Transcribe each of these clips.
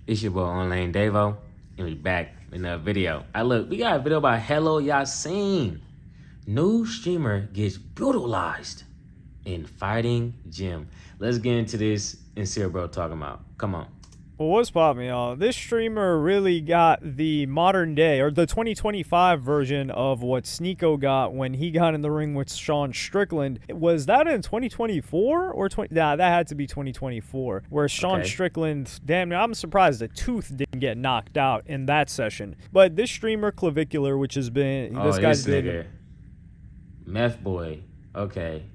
It's your boy Online Davo, and we back in another video. We got a video about Hello Yasin. New streamer gets brutalized in fighting gym. Let's get into this and see what bro talking about. Come on. Well, what's poppin', y'all? This streamer really got the modern day, or the 2025 version of what Sneeko got when he got in the ring with Sean Strickland. Was that in 2024 or 20? Nah, that had to be 2024, where Sean Strickland, damn, I'm surprised the tooth didn't get knocked out in that session. But this streamer, Clavicular, which has been, this guy's been Meth Boy. Okay.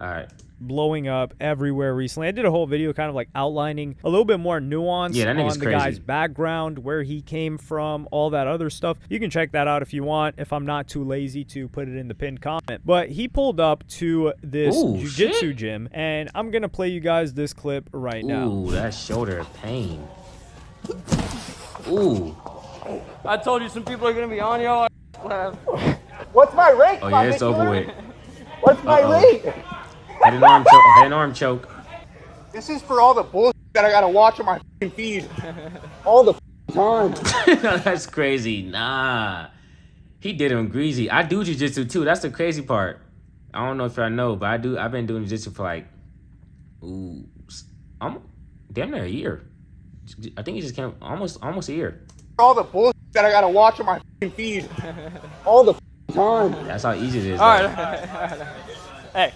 All right. Blowing up everywhere recently. I did a whole video kind of like outlining a little bit more nuance on the guy's background, where he came from, all that other stuff. You can check that out if you want, if I'm not too lazy to put it in the pinned comment. But he pulled up to this jiu-jitsu gym, and I'm gonna play you guys this clip right now. Ooh, that shoulder pain. Ooh. I told you some people are gonna be on y'all. What's my rate? Oh yeah, it's over with. What's my rate? Had an arm choke. This is for all the bullshit that I gotta watch on my feed. All the time. That's crazy. Nah. He did him greasy. I do jiu-jitsu too. That's the crazy part. I don't know if y'all know, but I've been doing jiu-jitsu for like, I'm damn near a year. I think he just came almost a year. All the bullshit that I gotta watch on my feed. All the time. That's how easy it is. All right. Hey.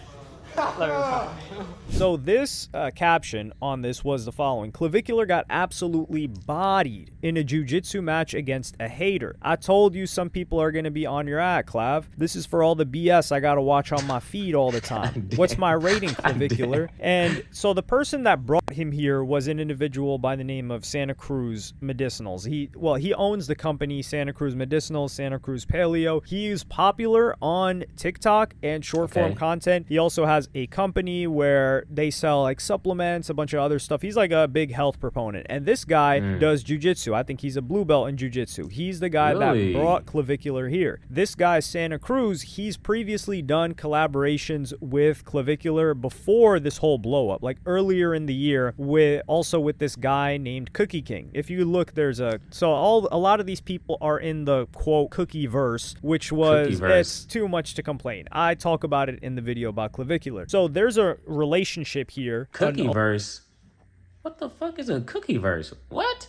So this caption on this was the following: Clavicular got absolutely bodied in a jiu-jitsu match against a hater. I told you some people are going to be on your ass, Clav. This is for all the BS I got to watch on my feed all the time. What's my rating, Clavicular? And so the person that brought him here was an individual by the name of Santa Cruz Medicinals. He owns the company Santa Cruz Medicinals, Santa Cruz Paleo. He's popular on TikTok and short form content. He also has a company where they sell like supplements, a bunch of other stuff. He's like a big health proponent, and this guy does jiu-jitsu. I think he's a blue belt in jiu-jitsu. He's the guy that brought Clavicular here. This guy, Santa Cruz, he's previously done collaborations with Clavicular before this whole blow up, like earlier in the year, with this guy named Cookie King. If you look, there's a lot of these people are in the quote cookie verse, which was it's too much to complain. I talk about it in the video about Clavicular. So there's a relationship here. Cookie verse? What the fuck is a cookie verse? What?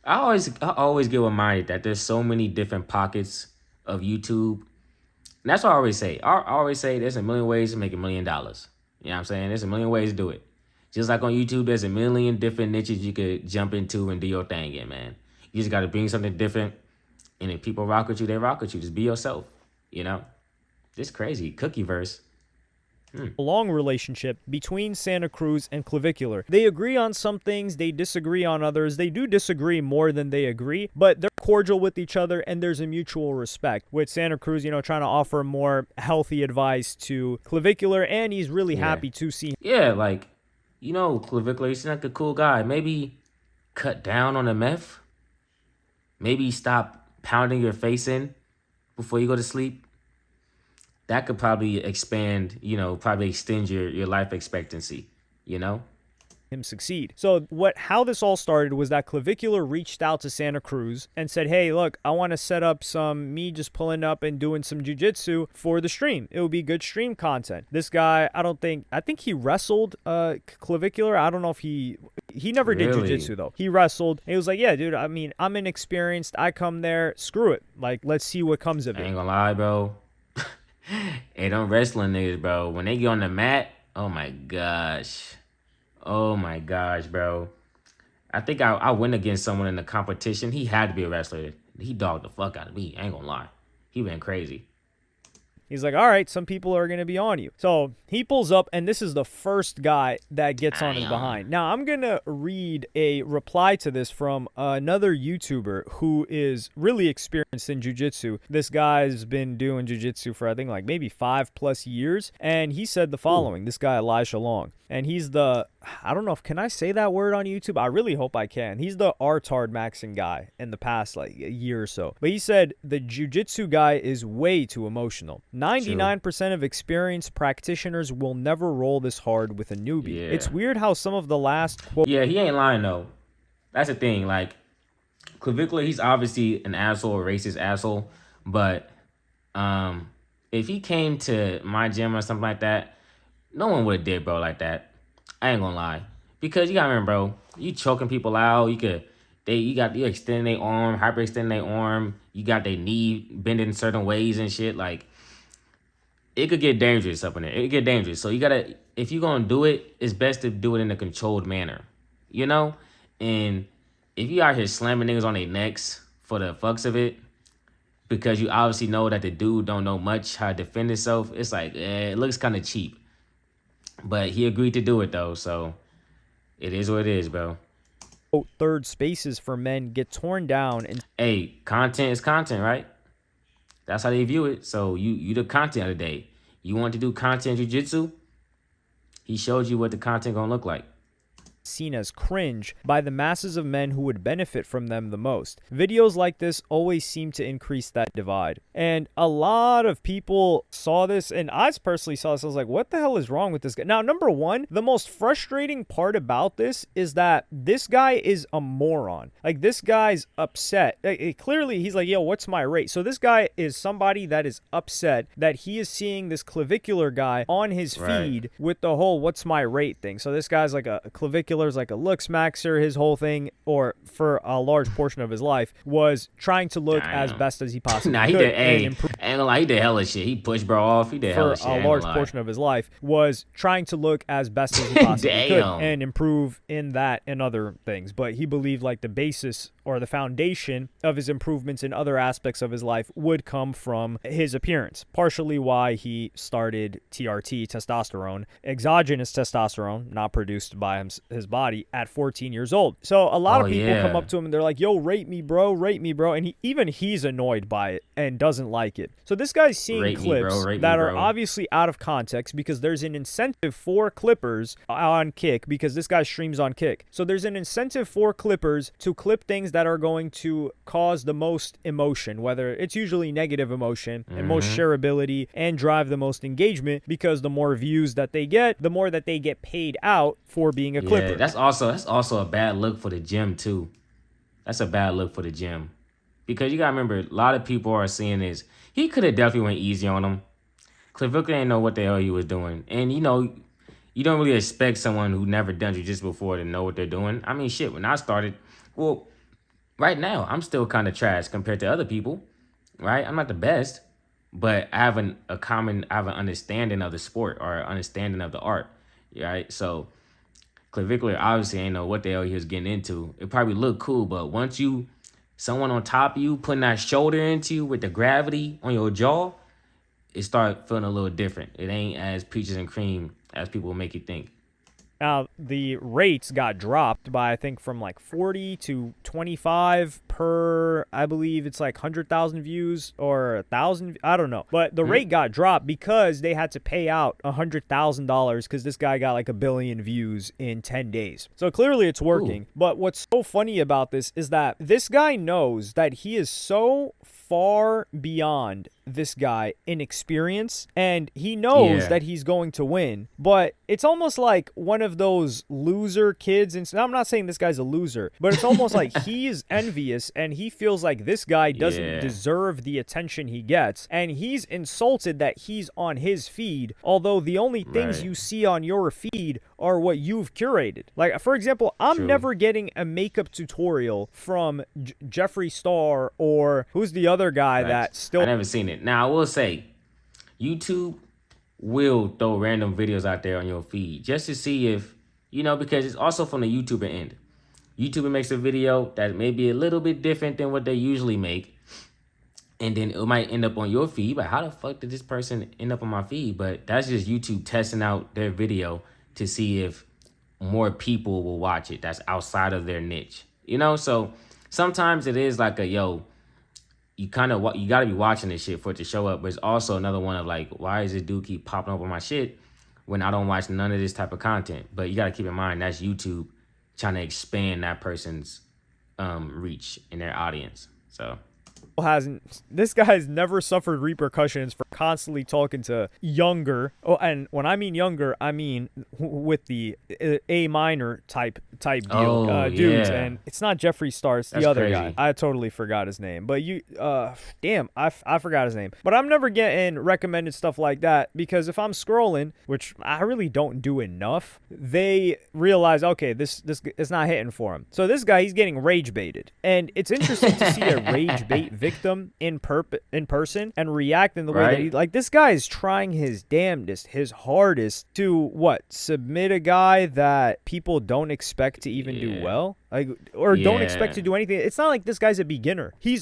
I always get reminded that there's so many different pockets of YouTube. And that's what I always say. I always say there's a million ways to make $1 million. You know what I'm saying? There's a million ways to do it. Just like on YouTube, there's a million different niches you could jump into and do your thing in, man. You just got to bring something different. And if people rock with you, they rock with you. Just be yourself, you know? This crazy. Cookie verse. A long relationship between Santa Cruz and Clavicular. They agree on some things, they disagree on others. They do disagree more than they agree, but they're cordial with each other, and there's a mutual respect. With Santa Cruz, you know, trying to offer more healthy advice to Clavicular, and he's really happy to see him. Yeah, like, you know, Clavicular, he seems like a cool guy. Maybe cut down on the meth. Maybe stop pounding your face in before you go to sleep. That could probably expand, you know, probably extend your life expectancy, you know? Him succeed. So how this all started was that Clavicular reached out to Santa Cruz and said, hey, look, I want to set up me just pulling up and doing some jiu-jitsu for the stream. It would be good stream content. This guy, I think he wrestled Clavicular. I don't know if he never did jiu-jitsu though. He wrestled. He was like, yeah, dude, I mean, I'm inexperienced. I come there, screw it. Like, let's see what comes of it. I ain't gonna lie, bro. Hey, them wrestling niggas, bro, when they get on the mat, oh my gosh, bro. I think I went against someone in the competition. He had to be a wrestler. He dogged the fuck out of me. I ain't gonna lie. He went crazy. He's like, all right, some people are going to be on you. So he pulls up, and this is the first guy that gets on his behind. Now, I'm going to read a reply to this from another YouTuber who is really experienced in jiu-jitsu. This guy's been doing jiu-jitsu for, I think, like maybe 5+ years. And he said the following, this guy, Elijah Long. And he's I don't know can I say that word on YouTube? I really hope I can. He's the R-Tard Maxing guy in the past, like, a year or so. But he said the jiu-jitsu guy is way too emotional. 99% of experienced practitioners will never roll this hard with a newbie. It's weird how some of the last quote. Yeah, he ain't lying though. that's the thing. Like Clavicular, he's obviously an asshole, a racist asshole. But if he came to my gym or something like that, no one would have did bro like that. I ain't gonna lie. Because you gotta remember, bro, you choking people out, you extending their arm, hyperextending their arm, you got their knee bending certain ways and shit. Like it could get dangerous up in there. It could get dangerous. So you gotta, if you're gonna do it, it's best to do it in a controlled manner. You know? And if you out here slamming niggas on their necks for the fucks of it, because you obviously know that the dude don't know much how to defend himself, it's like, it looks kind of cheap. But he agreed to do it though, so it is what it is, bro. Third spaces for men get torn down and Hey, content is content, right? That's how they view it. So you the content of the day. You want to do content jiu-jitsu? He showed you what the content gonna look like. seen as cringe by the masses of men who would benefit from them the most. Videos like this always seem to increase that divide. And a lot of people saw this, and I personally saw this. I was like, what the hell is wrong with this guy? Now, number one, the most frustrating part about this is that this guy is a moron. Like, this guy's upset. Clearly, he's like, yo, what's my rate? So this guy is somebody that is upset that he is seeing this clavicular guy on his feed with the whole what's my rate thing. So this guy's like a clavicular is like a looks maxer. His whole thing, or for a large portion of his life, was trying to look as best as he possibly Nah, could. Ain't gonna lie, he did hella shit. He pushed bro off. He did hella shit. For a large portion of his life, was trying to look as best as he possibly could and improve in that and other things. But he believed like the basis or the foundation of his improvements in other aspects of his life would come from his appearance. Partially why he started TRT, testosterone, exogenous testosterone, not produced by his body, at 14 years old. So a lot of people come up to him and they're like, yo, rate me, bro. And he's annoyed by it and doesn't like it. So this guy's seeing clips that are obviously out of context because there's an incentive for clippers on Kick, because this guy streams on Kick. So there's an incentive for clippers to clip things that are going to cause the most emotion, whether it's usually negative emotion and most shareability, and drive the most engagement, because the more views that they get, the more that they get paid out for being a clipper. That's also a bad look for the gym too. That's a bad look for the gym, because you gotta remember, a lot of people are seeing this. He could have definitely went easy on him. Clavicular ain't know what the hell he was doing, and you don't really expect someone who never done jiu-jitsu before to know what they're doing. I mean, shit, when I started, well, right now I'm still kind of trash compared to other people, right? I'm not the best, but I have an understanding of the sport, or understanding of the art, right? So Clavicular obviously ain't know what the hell he was getting into. It probably looked cool, but once someone on top of you putting that shoulder into you with the gravity on your jaw, it start feeling a little different. It ain't as peaches and cream as people make you think. Now, the rates got dropped by, I think, from like 40 to 25 per, I believe it's like 100,000 views or 1,000. I don't know. But the rate got dropped because they had to pay out $100,000 because this guy got like 1 billion views in 10 days. So clearly it's working. Ooh. But what's so funny about this is that this guy knows that he is so far beyond this guy in experience, and he knows that he's going to win, but it's almost like one of those loser kids. And I'm not saying this guy's a loser, but it's almost like he is envious and he feels like this guy doesn't deserve the attention he gets, and he's insulted that he's on his feed, although the only things you see on your feed are what you've curated. Like, for example, I'm never getting a makeup tutorial from Jeffree Star, or who's the other guy that still... I never seen it. Now, I will say, YouTube will throw random videos out there on your feed just to see if, because it's also from the YouTuber end. YouTuber makes a video that may be a little bit different than what they usually make, and then it might end up on your feed. But how the fuck did this person end up on my feed? But that's just YouTube testing out their video to see if more people will watch it that's outside of their niche. So sometimes it is like you got to be watching this shit for it to show up. But it's also another one of like, why does this dude keep popping up on my shit when I don't watch none of this type of content? But you got to keep in mind, that's YouTube trying to expand that person's reach in their audience. So hasn't this guy's never suffered repercussions for constantly talking to younger, and when I mean younger, I mean with the A minor type deal Oh dudes. yeah, And it's not Jeffree Star, it's the that's other guy. crazy. I totally forgot his name, but damn, I forgot his name. But I'm never getting recommended stuff like that, because if I'm scrolling, which I really don't do enough, they realize, okay, this is not hitting for him. So this guy, he's getting rage baited, and it's interesting to see a rage bait victim in person and react in the way that he, Right? like, this guy is trying his damnedest, his hardest to what, submit a guy that people don't expect to even do Yeah. well, like, or don't expect Yeah. to do anything. It's not like this guy's a beginner. He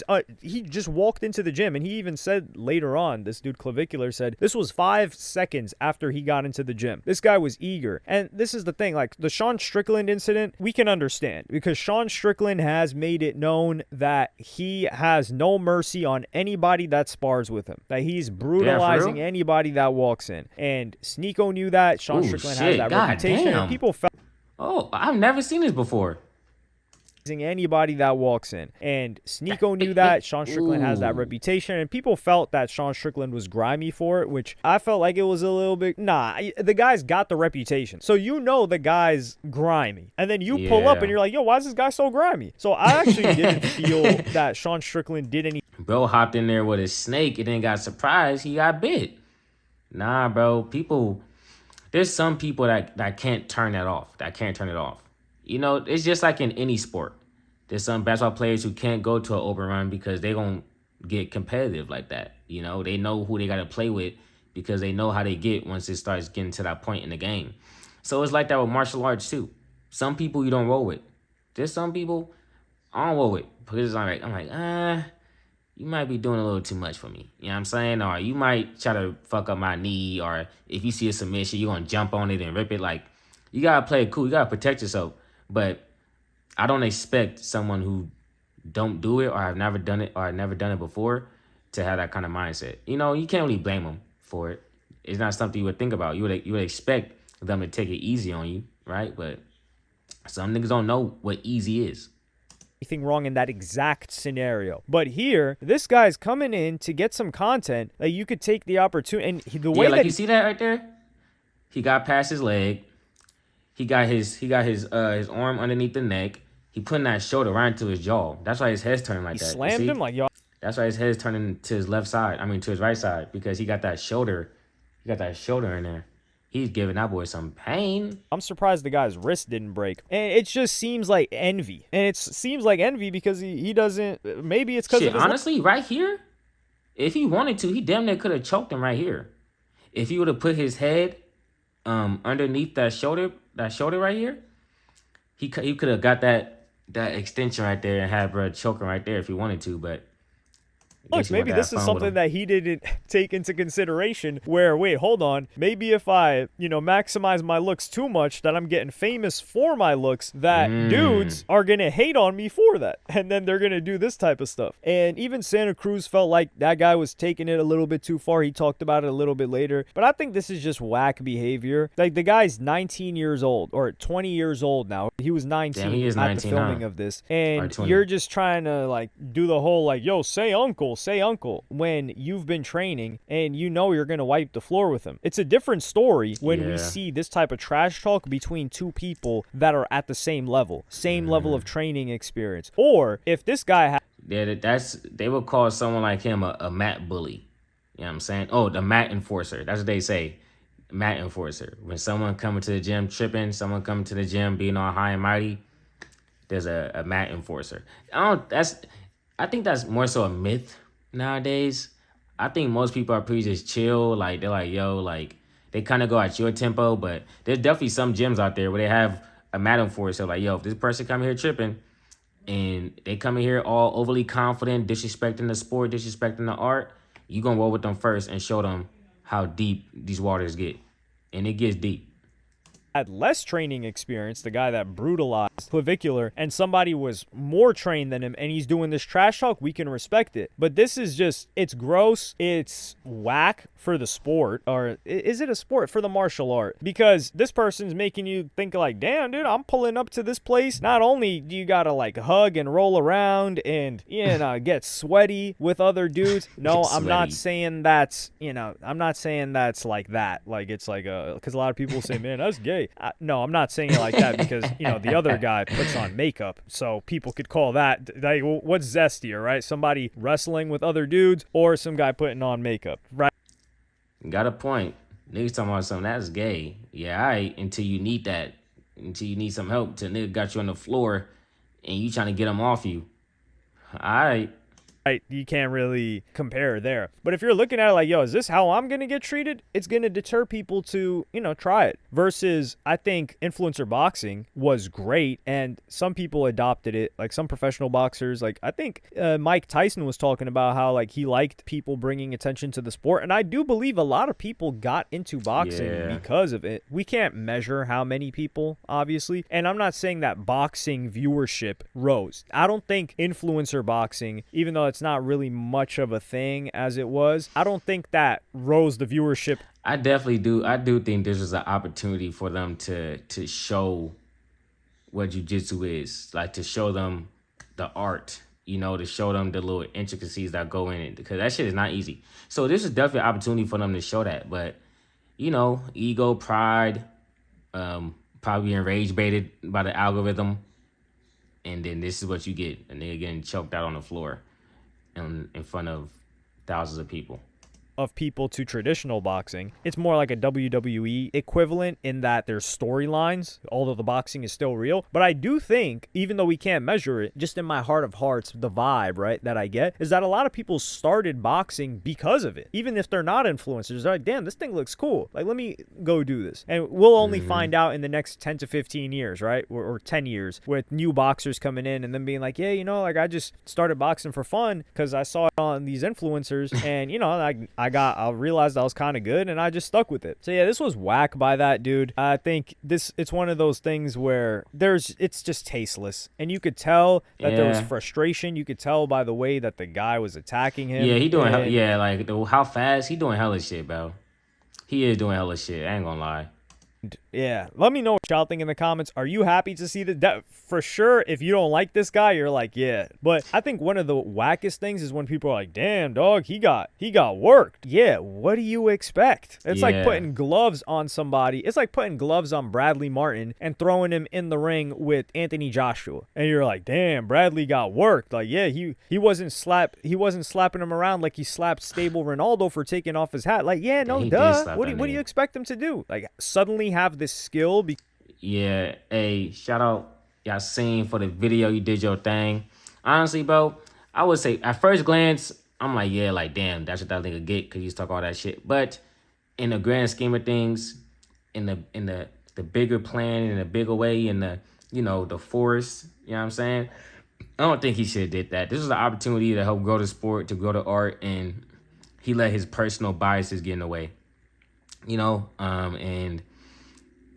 just walked into the gym, and he even said later on, this dude Clavicular said this was 5 seconds after he got into the gym. This guy was eager. And this is the thing, like the Sean Strickland incident, we can understand, because Sean Strickland has made it known that he has no mercy on anybody that spars with him, that he's brutalizing real? anybody that walks in. And Sneeko knew that. Sean Ooh, Strickland has shit. that God reputation, and damn. people felt Oh, I've never seen this before. anybody that walks in. And Sneeko knew that. Sean Strickland has that Ooh. reputation, and people felt that Sean Strickland was grimy for it, which I felt like it was a little bit. Nah, the guy's got the reputation, so you know the guy's grimy, and then you pull up Yeah. and you're like, yo, why is this guy so grimy? So I actually didn't feel that Sean Strickland did any Bro hopped in there with a snake and then got surprised he got bit. Nah, bro. There's some people that can't turn that off. That can't turn it off. You know, it's just like in any sport. There's some basketball players who can't go to an open run because they gonna get competitive like that. You know, they know who they got to play with because they know how they get once it starts getting to that point in the game. So it's like that with martial arts too. Some people you don't roll with. There's some people I don't roll with because I'm like, you might be doing a little too much for me. You know what I'm saying? Or you might try to fuck up my knee, or if you see a submission, you're gonna jump on it and rip it. Like, you gotta play it cool, you gotta protect yourself. But I don't expect someone who don't do it or have never done it before to have that kind of mindset. You know, you can't really blame them for it. It's not something you would think about. You would expect them to take it easy on you, right? But some niggas don't know what easy is. anything wrong in that exact scenario. But here, this guy's coming in to get some content that you could take the opportunity, and the way Yeah, like that you see that right there? He got past his leg. He got his arm underneath the neck. He putting that shoulder right into his jaw. That's why his head's turning like he that. You slammed see? him, like, yo, That's why his head's turning to his left side. I mean, to his right side, because he got that shoulder. He got that shoulder in there. He's giving that boy some pain. I'm surprised the guy's wrist didn't break. And it just seems like envy. And it seems like envy because he doesn't, maybe it's because Shit, of his honestly, right here, if he wanted to, he damn near could have choked him right here. If he would have put his head underneath that shoulder right here, he could have got that extension right there and had bro choking right there if he wanted to, but I guess looks. he wanted Maybe to this have is fun with something him. that he didn't take into consideration, where, wait, hold on, maybe if I, maximize my looks too much, that I'm getting famous for my looks, that dudes are going to hate on me for that. And then they're going to do this type of stuff. And even Santa Cruz felt like that guy was taking it a little bit too far. He talked about it a little bit later. But I think this is just whack behavior. Like, the guy's 19 years old, or 20 years old now. He was 19 Damn, he is at the 19, filming huh? of this. Or And 20. you're just trying to, like, do the whole, like, yo, say uncle, when you've been training and you know you're going to wipe the floor with him. It's a different story when we Yeah. see this type of trash talk between two people that are at the same level of training experience. Or if this guy Yeah, they would call someone like him a mat bully. You know what I'm saying? Oh, the mat enforcer. That's what they say. Mat enforcer. When someone coming to the gym tripping, someone coming to the gym being all high and mighty, there's a mat enforcer. I think that's more so a myth nowadays. I think most people are pretty just chill. Like, they're like, yo, like, they kind of go at your tempo, but there's definitely some gyms out there where they have a mat enforcer. Like, yo, if this person come here tripping and they come in here all overly confident, disrespecting the sport, disrespecting the art, you gonna roll with them first and show them how deep these waters get. And it gets deep. had less training experience, the guy that brutalized Clavicular, and somebody was more trained than him, and he's doing this trash talk, we can respect it. But this is just, it's gross, it's whack for the sport, or is it a sport? For the martial art. Because this person's making you think like, damn, dude, I'm pulling up to this place. Not only do you gotta like hug and roll around and, get sweaty with other dudes. No, I'm not saying that's, I'm not saying that's like that. Like, it's like, because a lot of people say, man, that's gay. No, I'm not saying it like that because, the other guy puts on makeup. So people could call that, like, what's zestier, right? Somebody wrestling with other dudes or some guy putting on makeup, right? Got a point. Niggas talking about something that's gay. Yeah, all right, until you need that. Until you need some help. Till nigga got you on the floor and you trying to get them off you. All right. Right, you can't really compare there. But if you're looking at it like, yo, is this how I'm going to get treated? It's going to deter people to, try it. Versus, I think influencer boxing was great and some people adopted it. Like some professional boxers, like I think Mike Tyson was talking about how like he liked people bringing attention to the sport. And I do believe a lot of people got into boxing because of it. We can't measure how many people, obviously. And I'm not saying that boxing viewership rose. I don't think influencer boxing, even though it's not really much of a thing as it was, I don't think that rose the viewership. I definitely do. I do think this is an opportunity for them to show what jiu-jitsu is, like to show them the art, to show them the little intricacies that go in it, because that shit is not easy. So this is definitely an opportunity for them to show that. But ego, pride, probably being rage baited by the algorithm, and then this is what you get, a nigga getting choked out on the floor in front of thousands of people. Of people to traditional boxing. It's more like a WWE equivalent in that there's storylines, although the boxing is still real. But I do think, even though we can't measure it, just in my heart of hearts, the vibe, right, that I get is that a lot of people started boxing because of it. Even if they're not influencers, they're like, damn, this thing looks cool. Like, let me go do this. And we'll only find out in the next 10 to 15 years, right? Or 10 years with new boxers coming in and then being like, yeah, like I just started boxing for fun because I saw it on these influencers and, I realized I was kind of good and I just stuck with it. So yeah, this was whack by that dude. I think it's one of those things where it's just tasteless. And you could tell that there was frustration. You could tell by the way that the guy was attacking him. Yeah, he doing, how fast he doing hella shit, bro. He is doing hella shit. I ain't gonna lie. Yeah, let me know what y'all think in the comments. Are you happy to see that? For sure, if you don't like this guy, you're like, yeah. But I think one of the wackest things is when people are like, damn, dog, he got worked. Yeah, what do you expect? It's like putting gloves on somebody. It's like putting gloves on Bradley Martin and throwing him in the ring with Anthony Joshua. And you're like, damn, Bradley got worked. Like, yeah, he wasn't slapping him around like he slapped Stable Ronaldo for taking off his hat. Like, yeah, no, duh. What do you expect him to do? Like, suddenly have this skill? Yeah, hey, shout out Yassine for the video. You did your thing. Honestly, bro, I would say at first glance, I'm like, yeah, like, damn, that's what that nigga get because he's talk all that shit. But in the grand scheme of things, in the bigger plan, in a bigger way, in the, the forest, you know what I'm saying? I don't think he should have did that. This was an opportunity to help grow the sport, to grow the art, and he let his personal biases get in the way. And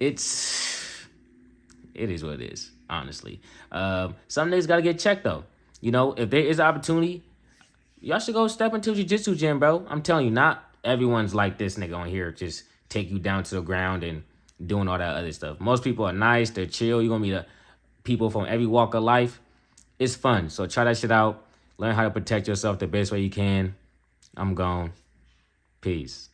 it is what it is, honestly. Some niggas gotta get checked though. If there is an opportunity, y'all should go step into jiu-jitsu gym, bro. I'm telling you, not everyone's like this nigga on here, just take you down to the ground and doing all that other stuff. Most people are nice, they're chill. You're gonna meet people from every walk of life. It's fun. So try that shit out. Learn how to protect yourself the best way you can. I'm gone. Peace.